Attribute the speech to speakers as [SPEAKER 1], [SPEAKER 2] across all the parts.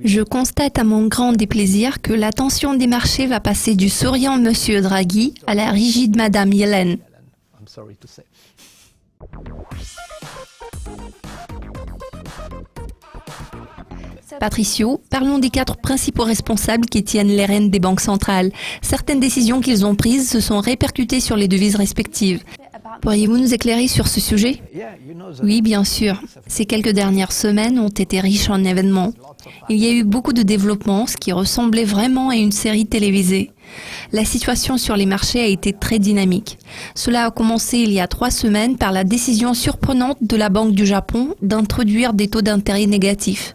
[SPEAKER 1] Je constate à mon grand déplaisir que l'attention des marchés va passer du souriant Monsieur Draghi à la rigide Madame Yellen. Patricio, parlons des 4 principaux responsables qui tiennent les rênes des banques centrales. Certaines décisions qu'ils ont prises se sont répercutées sur les devises respectives. Pourriez-vous nous éclairer sur ce sujet? Oui, bien sûr. Ces quelques dernières semaines ont été riches en événements. Il y a eu beaucoup de développements, ce qui ressemblait vraiment à une série télévisée. La situation sur les marchés a été très dynamique. Cela a commencé il y a 3 semaines par la décision surprenante de la Banque du Japon d'introduire des taux d'intérêt négatifs.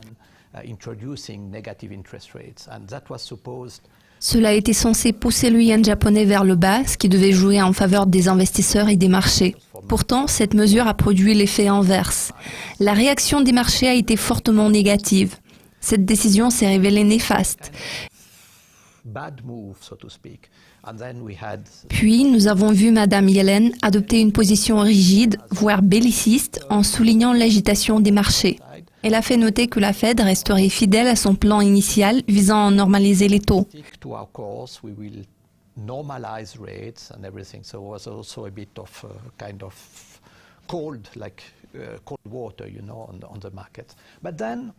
[SPEAKER 1] Cela était censé pousser le yen japonais vers le bas, ce qui devait jouer en faveur des investisseurs et des marchés. Pourtant, cette mesure a produit l'effet inverse. La réaction des marchés a été fortement négative. Cette décision s'est révélée néfaste. Puis, nous avons vu Madame Yellen adopter une position rigide, voire belliciste, en soulignant l'agitation des marchés. Elle a fait noter que la Fed resterait fidèle à son plan initial visant à normaliser les taux.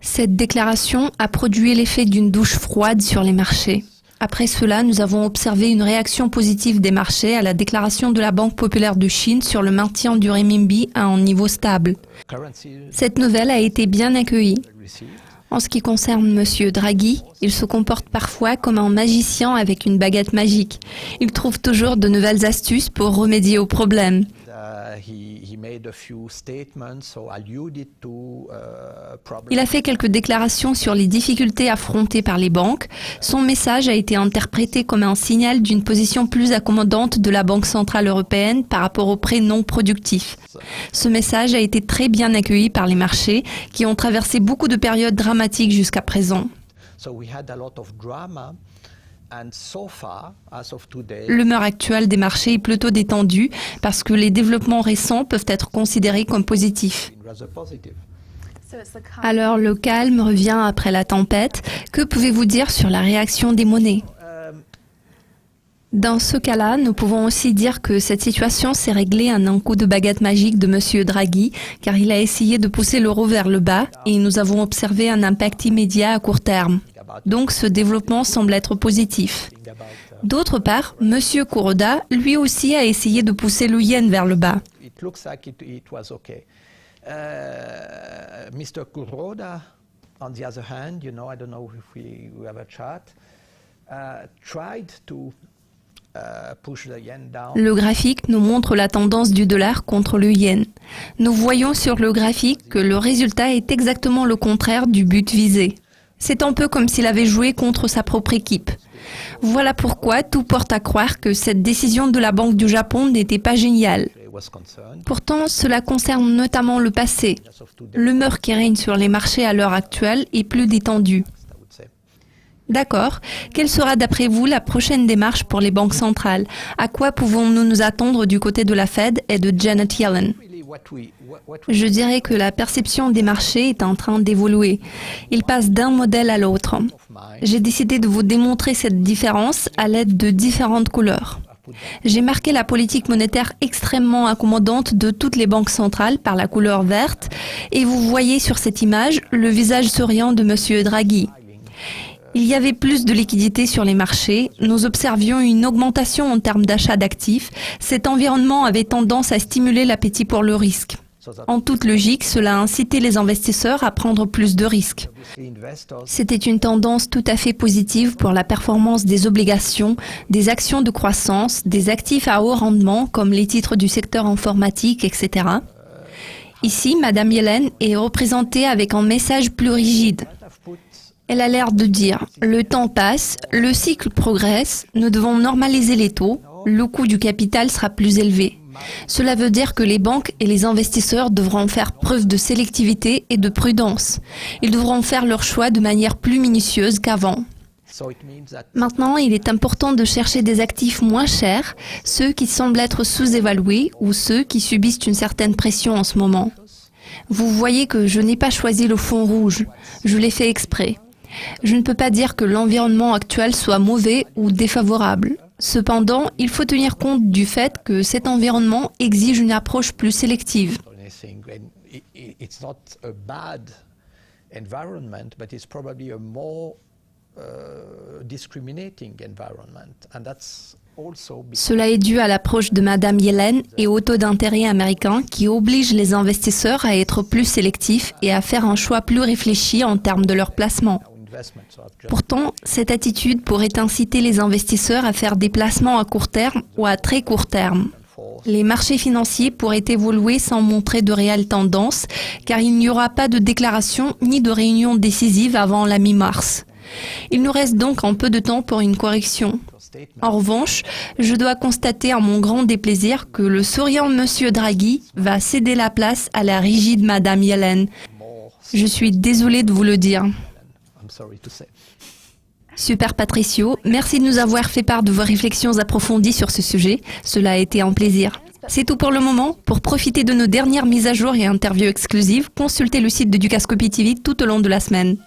[SPEAKER 1] Cette déclaration a produit l'effet d'une douche froide sur les marchés. Après cela, nous avons observé une réaction positive des marchés à la déclaration de la Banque populaire de Chine sur le maintien du renminbi à un niveau stable. Cette nouvelle a été bien accueillie. En ce qui concerne M. Draghi, il se comporte parfois comme un magicien avec une baguette magique. Il trouve toujours de nouvelles astuces pour remédier aux problèmes. Il a fait quelques déclarations sur les difficultés affrontées par les banques. Son message a été interprété comme un signal d'une position plus accommodante de la Banque centrale européenne par rapport aux prêts non productifs. Ce message a été très bien accueilli par les marchés qui ont traversé beaucoup de périodes dramatiques jusqu'à présent. L'humeur actuelle des marchés est plutôt détendue parce que les développements récents peuvent être considérés comme positifs. Alors le calme revient après la tempête. Que pouvez-vous dire sur la réaction des monnaies? Dans ce cas-là, nous pouvons aussi dire que cette situation s'est réglée en un coup de baguette magique de M. Draghi, car il a essayé de pousser l'euro vers le bas et nous avons observé un impact immédiat à court terme. Donc ce développement semble être positif. D'autre part, M. Kuroda, lui aussi, a essayé de pousser le yen vers le bas.
[SPEAKER 2] Mr. Kuroda, on the other hand, I don't know if we have a chart, tried to push the yen down.
[SPEAKER 1] Le graphique nous montre la tendance du dollar contre le yen. Nous voyons sur le graphique que le résultat est exactement le contraire du but visé. C'est un peu comme s'il avait joué contre sa propre équipe. Voilà pourquoi tout porte à croire que cette décision de la Banque du Japon n'était pas géniale. Pourtant, cela concerne notamment le passé. L'humeur qui règne sur les marchés à l'heure actuelle est plus détendue. D'accord. Quelle sera d'après vous la prochaine démarche pour les banques centrales? À quoi pouvons-nous nous attendre du côté de la Fed et de Janet Yellen? Je dirais que la perception des marchés est en train d'évoluer. Il passe d'un modèle à l'autre. J'ai décidé de vous démontrer cette différence à l'aide de différentes couleurs. J'ai marqué la politique monétaire extrêmement accommodante de toutes les banques centrales par la couleur verte et vous voyez sur cette image le visage souriant de M. Draghi. Il y avait plus de liquidités sur les marchés, nous observions une augmentation en termes d'achat d'actifs, cet environnement avait tendance à stimuler l'appétit pour le risque. En toute logique, cela a incité les investisseurs à prendre plus de risques. C'était une tendance tout à fait positive pour la performance des obligations, des actions de croissance, des actifs à haut rendement comme les titres du secteur informatique, etc. Ici, Madame Yellen est représentée avec un message plus rigide. Elle a l'air de dire « Le temps passe, le cycle progresse, nous devons normaliser les taux, le coût du capital sera plus élevé. » Cela veut dire que les banques et les investisseurs devront faire preuve de sélectivité et de prudence. Ils devront faire leur choix de manière plus minutieuse qu'avant. Maintenant, il est important de chercher des actifs moins chers, ceux qui semblent être sous-évalués ou ceux qui subissent une certaine pression en ce moment. Vous voyez que je n'ai pas choisi le fond rouge. Je l'ai fait exprès. Je ne peux pas dire que l'environnement actuel soit mauvais ou défavorable. Cependant, il faut tenir compte du fait que cet environnement exige une approche plus sélective.
[SPEAKER 2] It's not a bad environment, but it's probably a more discriminating environment, and that's also.
[SPEAKER 1] Cela est dû à l'approche de Madame Yellen et au taux d'intérêt américain qui oblige les investisseurs à être plus sélectifs et à faire un choix plus réfléchi en termes de leur placement. Pourtant, cette attitude pourrait inciter les investisseurs à faire des placements à court terme ou à très court terme. Les marchés financiers pourraient évoluer sans montrer de réelles tendances, car il n'y aura pas de déclaration ni de réunion décisive avant la mi-mars. Il nous reste donc un peu de temps pour une correction. En revanche, je dois constater à mon grand déplaisir que le souriant Monsieur Draghi va céder la place à la rigide Madame Yellen. Je suis désolée de vous le dire. Super Patricio, merci de nous avoir fait part de vos réflexions approfondies sur ce sujet. Cela a été un plaisir. C'est tout pour le moment. Pour profiter de nos dernières mises à jour et interviews exclusives, consultez le site de Dukascopy TV tout au long de la semaine.